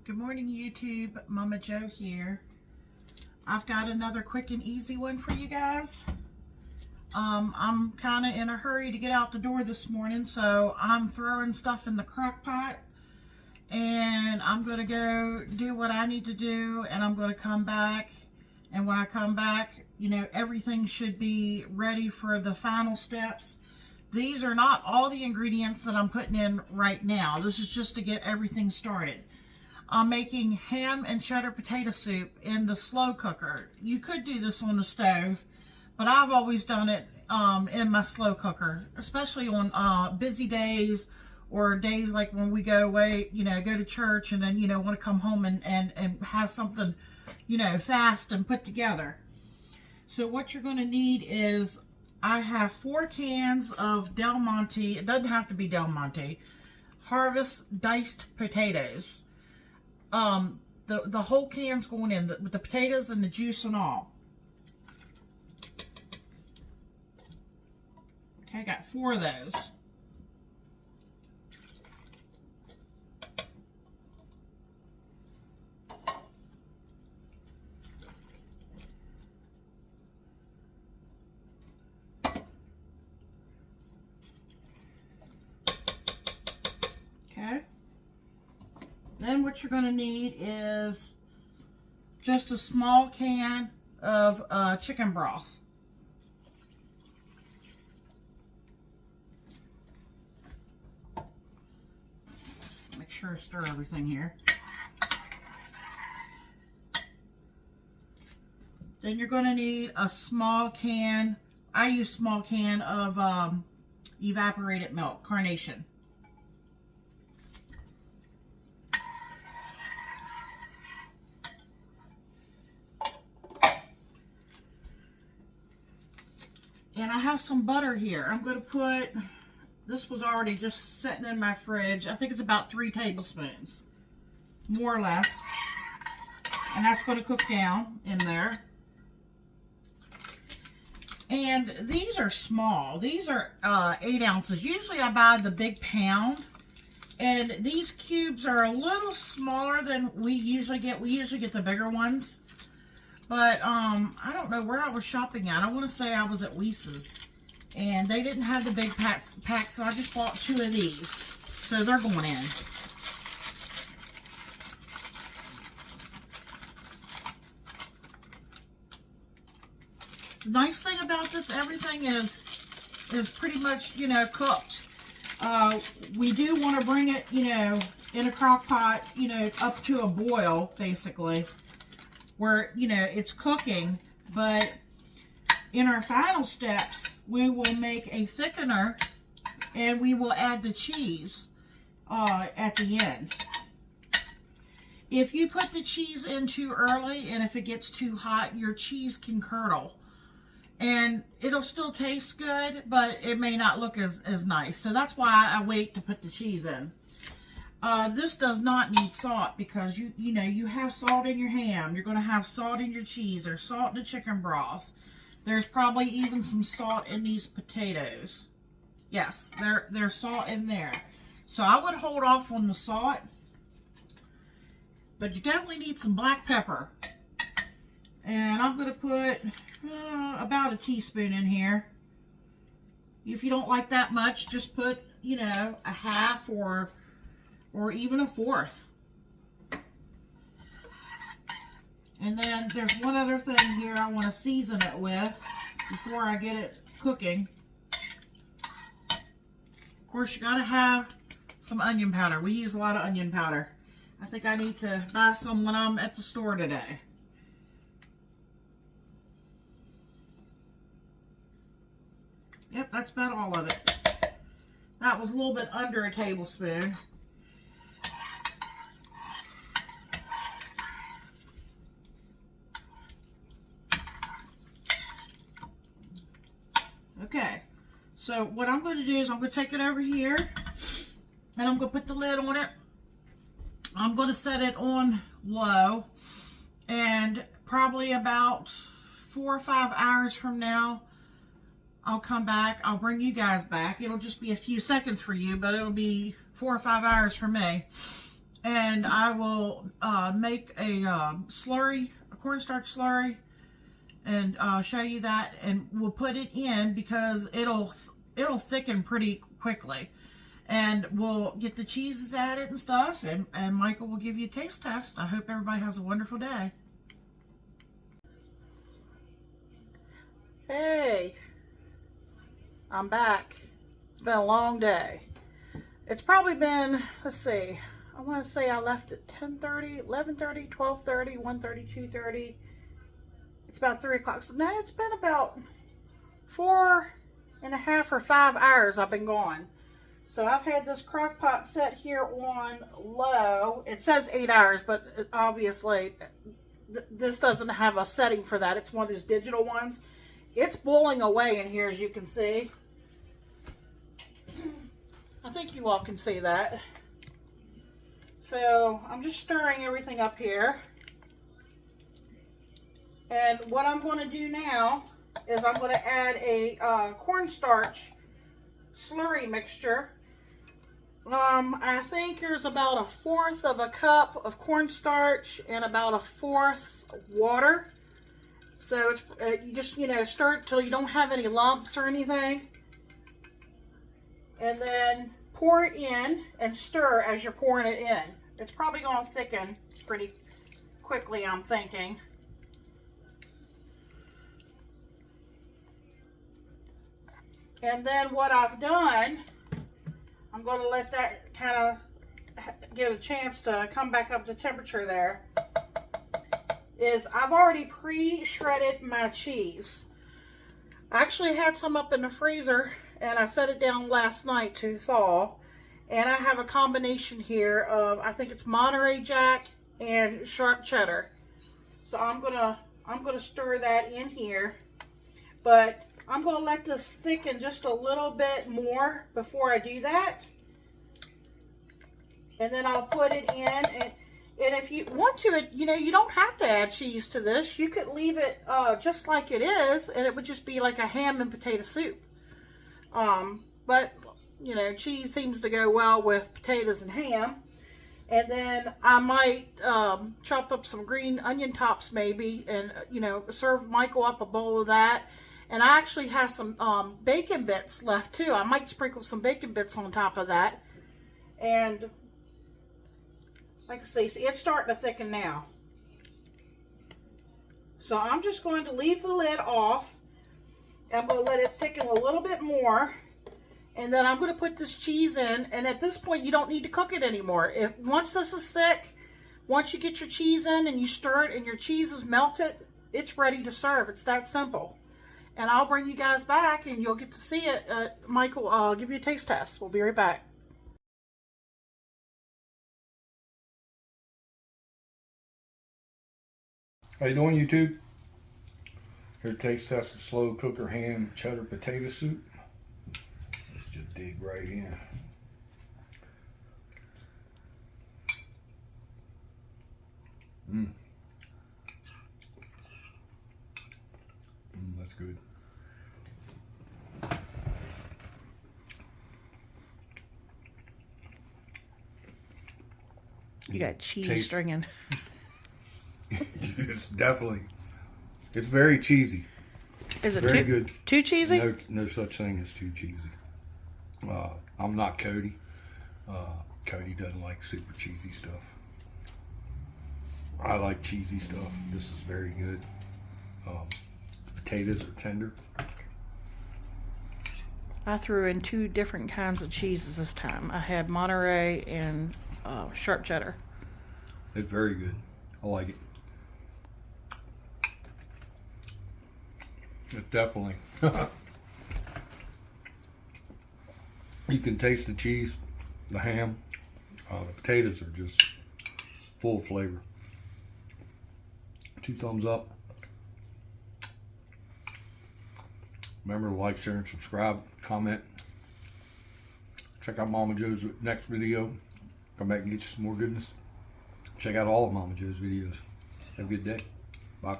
Good morning, YouTube. Momma Jo here. I've got another quick and easy one for you guys. I'm kind of in a hurry to get out the door this morning, so I'm throwing stuff in the crock pot, and I'm going to go do what I need to do, and I'm going to come back, and when I come back, you know, everything should be ready for the final steps. These are not all the ingredients that I'm putting in right now. This is just to get everything started. I'm making ham and cheddar potato soup in the slow cooker. You could do this on the stove, but I've always done it in my slow cooker, especially on busy days or days like when we go away, you know, go to church and then, you know, want to come home and have something, you know, fast and put together. So what you're going to need is, I have 4 cans of Del Monte, it doesn't have to be Del Monte, Harvest diced potatoes. The whole can's going in, with the potatoes and the juice and all. Okay, I got 4 of those. Okay. Then what you're going to need is just a small can of chicken broth. Make sure I stir everything here. Then you're going to need a small can, I use small can of evaporated milk, Carnation. And I have some butter here. I'm going to put, this was already just sitting in my fridge. I think it's about 3 tablespoons, more or less. And that's going to cook down in there. And these are small. These are 8 ounces. Usually I buy the big pound. And these cubes are a little smaller than we usually get. We usually get the bigger ones. But I don't know where I was shopping at. I want to say I was at Lisa's, and they didn't have the big packs, so I just bought 2 of these. So they're going in. The nice thing about this, everything is pretty much, you know, cooked. We do want to bring it, you know, in a crock pot, you know, up to a boil, basically, where, you know, it's cooking. But in our final steps, we will make a thickener, and we will add the cheese at the end. If you put the cheese in too early, and if it gets too hot, your cheese can curdle. And it'll still taste good, but it may not look as nice. So that's why I wait to put the cheese in. This does not need salt, because you know, you have salt in your ham. You're going to have salt in your cheese. There's salt in the chicken broth. There's probably even some salt in these potatoes. Yes, there's salt in there. So I would hold off on the salt. But you definitely need some black pepper. And I'm going to put about a teaspoon in here. If you don't like that much, just put, you know, a half or even a 1/4. And then there's one other thing here I want to season it with before I get it cooking. Of course, you got to have some onion powder. We use a lot of onion powder. I think I need to buy some when I'm at the store today. Yep, that's about all of it. That was a little bit under a tablespoon. Okay, so what I'm going to do is I'm going to take it over here, and I'm going to put the lid on it. I'm going to set it on low, and probably about 4 or 5 hours from now, I'll come back. I'll bring you guys back. It'll just be a few seconds for you, but it'll be 4 or 5 hours for me. and I will make a slurry, a cornstarch slurry, and show you that, and we'll put it in because it'll thicken pretty quickly, and we'll get the cheeses added and stuff, and Michael will give you a taste test. I hope everybody has a wonderful day. Hey, I'm back. It's been a long day. It's probably been, let's see, I want to say I left at 10:30, 11:30, 12:30, 1:30, 2:30. It's about 3 o'clock. So now it's been about 4.5 or 5 hours I've been gone. So I've had this crock pot set here on low. It says 8 hours, but obviously this doesn't have a setting for that. It's one of those digital ones. It's boiling away in here, as you can see. I think you all can see that. So I'm just stirring everything up here. And what I'm going to do now is I'm going to add a cornstarch slurry mixture. I think there's about 1/4 of a cup of cornstarch and about 1/4 water. So it's, you just, stir it till you don't have any lumps or anything. And then pour it in and stir as you're pouring it in. It's probably going to thicken pretty quickly, I'm thinking. And then what I've done, I'm going to let that kind of get a chance to come back up to temperature there, is I've already pre-shredded my cheese. I actually had some up in the freezer and I set it down last night to thaw. And I have a combination here of, I think it's Monterey Jack and sharp cheddar. So I'm gonna stir that in here. But I'm going to let this thicken just a little bit more before I do that. And then I'll put it in. And if you want to, you don't have to add cheese to this. You could leave it just like it is, and it would just be like a ham and potato soup. But, cheese seems to go well with potatoes and ham. And then I might chop up some green onion tops maybe, and, serve Michael up a bowl of that. And I actually have some bacon bits left too. I might sprinkle some bacon bits on top of that. And like I say, see, it's starting to thicken now. So I'm just going to leave the lid off. I'm going to let it thicken a little bit more. And then I'm going to put this cheese in. And at this point, you don't need to cook it anymore. Once this is thick, once you get your cheese in and you stir it and your cheese is melted, it's ready to serve. It's that simple. And I'll bring you guys back and you'll get to see it. Michael, I'll give you a taste test. We'll be right back. How you doing, YouTube? Here to taste test the slow cooker ham cheddar potato soup. Let's just dig right in. That's good. You got cheese stringing. It's definitely, it's very cheesy. Is it very too good? Too cheesy? No such thing as too cheesy. I'm not Cody. Cody doesn't like super cheesy stuff. I like cheesy stuff. This is very good. Potatoes are tender. I threw in 2 different kinds of cheeses this time. I had Monterey and sharp cheddar. It's very good. I like it. It definitely. You can taste the cheese, the ham. The potatoes are just full of flavor. 2 thumbs up. Remember to like, share, and subscribe, comment. Check out Momma Jo's next video. Come back and get you some more goodness. Check out all of Momma Jo's videos. Have a good day. Bye.